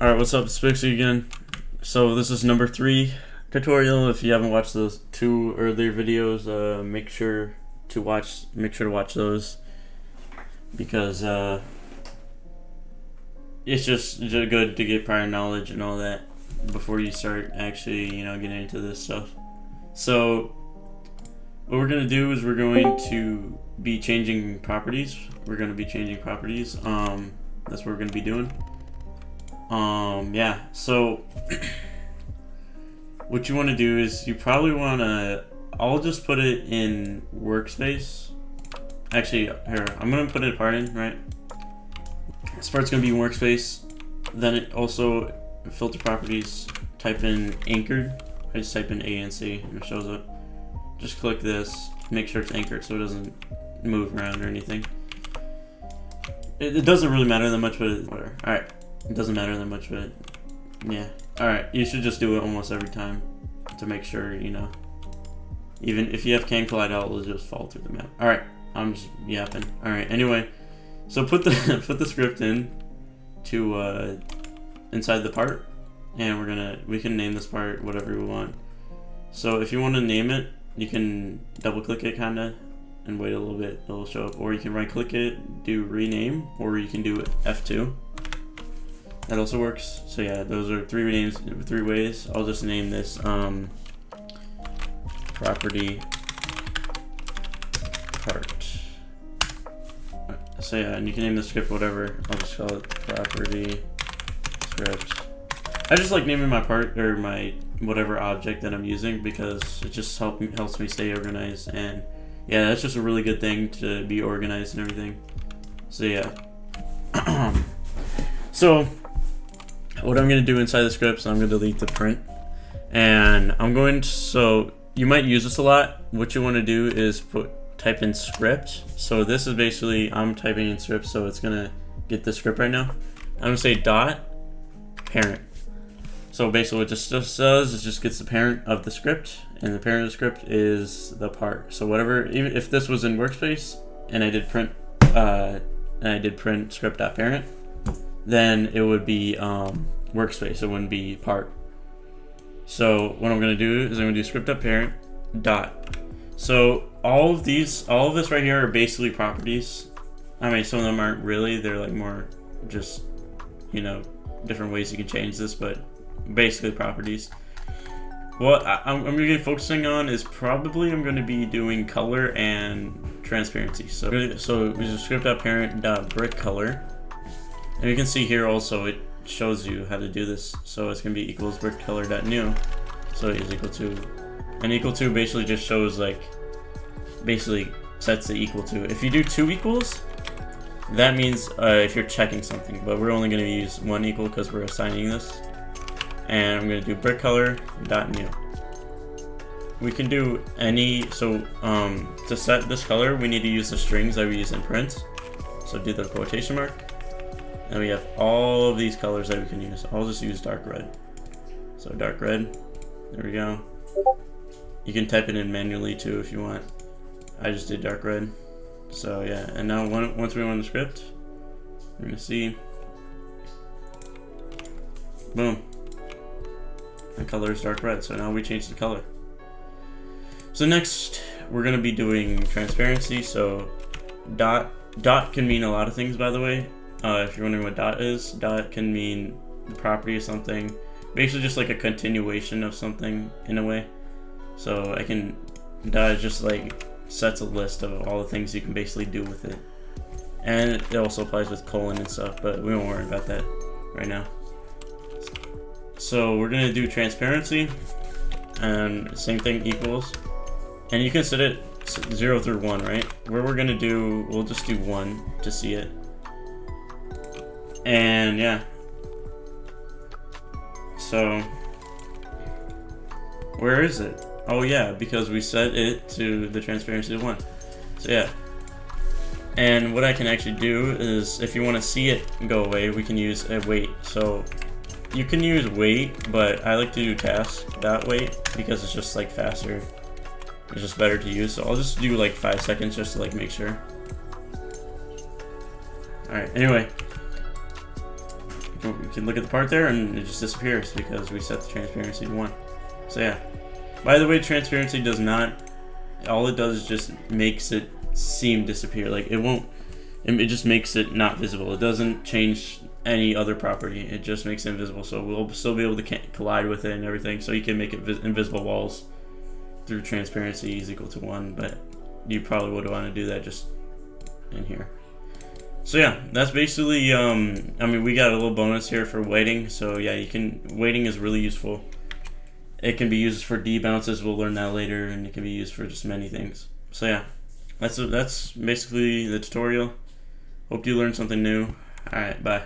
Alright, what's up? It's Pixie again. So this is number 3 tutorial. If you haven't watched those 2 earlier videos, make sure to watch those, because it's just good to get prior knowledge and all that before you start actually, getting into this stuff. So what we're gonna do is we're going to be changing properties. That's what we're gonna be doing. Yeah, so what you want to do is you probably want to, I'll just put it in workspace. Actually, here, I'm going to put it apart in, right? This part's going to be in workspace. Then it also, filter properties, type in anchored. I just type in ANC and it shows up. Just click this, make sure it's anchored so it doesn't move around or anything. It doesn't really matter that much, but whatever. Alright. It doesn't matter that much, but yeah. Alright, you should just do it almost every time to make sure, even if you have can collide out, it'll just fall through the map. Alright, I'm just yapping. Alright, anyway, so put the put the script in to inside the part, and we can name this part whatever we want. So if you want to name it, you can double click it kinda and wait a little bit, it'll show up, or you can right click it, do rename, or you can do F2. That also works. So yeah, those are 3 ways. I'll just name this property part. So yeah, and you can name the script whatever. I'll just call it property script. I just like naming my part or my whatever object that I'm using because it just helps me stay organized, and yeah, that's just a really good thing to be organized and everything. So yeah. So what I'm going to do inside the script is I'm going to delete the print, and so you might use this a lot. What you want to do is type in script. So this is basically, I'm typing in script, so it's going to get the script right now. I'm going to say dot parent. So basically what this just does is just gets the parent of the script, and the parent of the script is the part. So whatever, even if this was in workspace and I did print script.parent, then it would be workspace. It wouldn't be part. So what I'm going to do is I'm going to do script.parent dot. So all of this right here are basically properties. I mean, some of them aren't really. They're like more just, different ways you can change this, but basically properties. What I'm going to be focusing on is probably I'm going to be doing color and transparency. So we use script.parent.brick color. And you can see here also it shows you how to do this. So it's going to be equals brick color.new. So it is equal to. And equal to basically just shows basically sets the equal to. If you do 2 equals, that means if you're checking something. But we're only going to use 1 equal because we're assigning this. And I'm going to do brick color.new. We can do any, so to set this color, we need to use the strings that we use in print. So do the quotation mark. And we have all of these colors that we can use. I'll just use dark red. So dark red, there we go. You can type it in manually too if you want. I just did dark red. So yeah, and now once we run the script, we're gonna see, boom, the color is dark red. So now we change the color. So next, we're gonna be doing transparency. So dot can mean a lot of things, by the way. If you're wondering what dot is, dot can mean the property of something. Basically just like a continuation of something in a way. So dot is just like sets a list of all the things you can basically do with it. And it also applies with colon and stuff, but we won't worry about that right now. So we're gonna do transparency, and same thing, equals. And you can set it 0 through 1, right? Where we're gonna do, we'll just do 1 to see it. And yeah, so where is it? Oh yeah, because we set it to the transparency of 1. So yeah, and what I can actually do is if you want to see it go away, we can use a wait. So you can use wait, but I like to do task.wait because it's just like faster. It's just better to use. So I'll just do like 5 seconds just to make sure. Alright, anyway. you can look at the part there and it just disappears because we set the transparency to 1. So yeah. By the way, transparency does not, all it does is just makes it seem disappear. Like it won't, it just makes it not visible. It doesn't change any other property. It just makes it invisible. So we'll still be able to collide with it and everything. So you can make it invisible walls through transparency is equal to 1, but you probably would want to do that just in here. So yeah, that's basically, I mean, we got a little bonus here for weighting. So yeah, weighting is really useful. It can be used for debounces, we'll learn that later, and it can be used for just many things. So yeah, that's basically the tutorial. Hope you learned something new. Alright, bye.